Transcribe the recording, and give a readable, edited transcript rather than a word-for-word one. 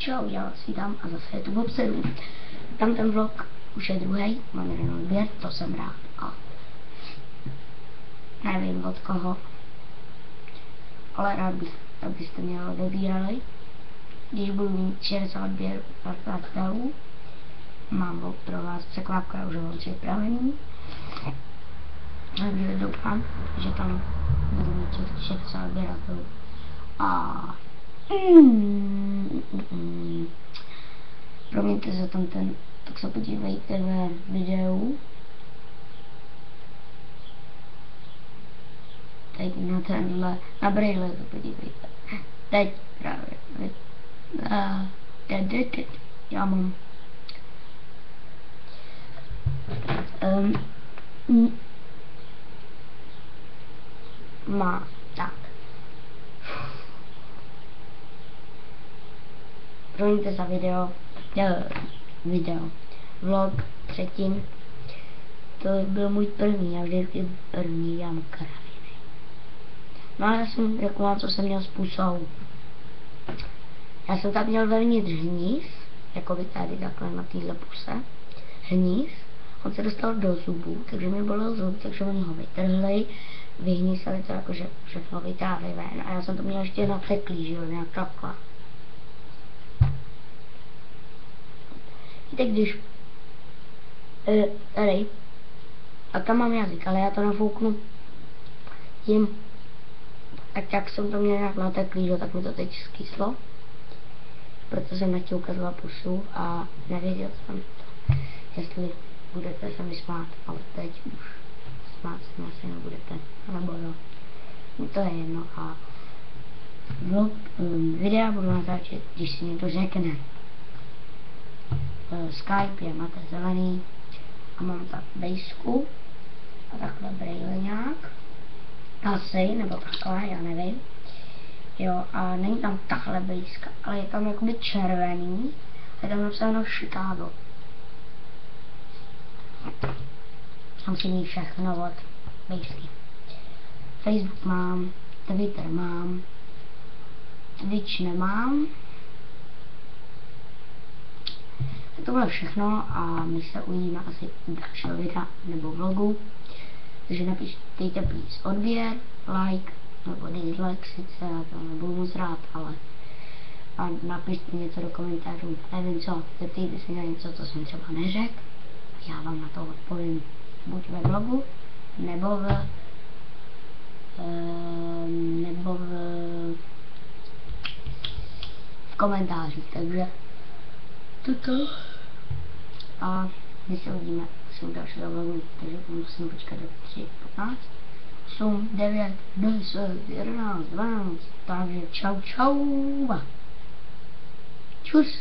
Čau, já si dám a zase je tu Bob 7. Tam ten vlog už je druhý, mám jeden odběr, to jsem rád. A nevím od koho, ale rád bych, abyste mě odebírali. Když budu mít 60 odběrů zakladatelů, mám vlog pro vás překvapka, už mám připravený. Takže doufám, že tam budu mít těch 60 odběratelů. A promiňte za tam ten, tak se podívejte ve videu. Teď na tenhle, na brýle se podívejte. Teď právě. Teď. Já mám. Má, tak. Promiňte za vlog třetím. To byl můj první, já vždycky první dělám kraviny. No a já jsem řekl vám, co jsem měl způsob. Já jsem tam měl vevnitř hníz, jako by tady takhle na téhle puse. Hníz, on se dostal do zubů, takže mi bolel zub, takže oni ho vytrhli, vyhnízali to jakože všechno vytáhli ven a já jsem to měl ještě nateklý, že jo, nějak takhle. Víte, když tady a tam mám jazyk, ale já to nafouknu tím, tak jak jsem to měl nějak nateklý, že, tak mi to teď skyslo. Proto jsem nechtěl ukazovat pusu a nevěděl jsem to, jestli budete se mi smát, ale teď už smát se asi nebudete, nebo jo, to je jedno a videa budu natáčet, když si někdo řekne. Skype je máte zelený a mám tak bejsku a takhle brýle nějak asi, nebo takhle, já nevím, jo, a není tam takhle bejska, ale je tam jakoby červený a je tam napsáno Chicago. Tam si mít všechno od bejsky. Facebook mám, Twitter mám, Twitch nemám. Tohle všechno a my se uvidíme asi u dalšího videa nebo vlogu. Takže napište please odběr, like nebo dislike, sice já to nebudu moc rád, ale a napište něco do komentářů, nevím co, zeptejte se na něco, co jsem třeba neřekl, já vám na to odpovím buď ve vlogu, nebo v komentářích, takže toto. A my se uvidíme u dalšího vlogu, takže musím počkat do 3, 15, 8, 9, 10, 11, 12, takže čau. Čus.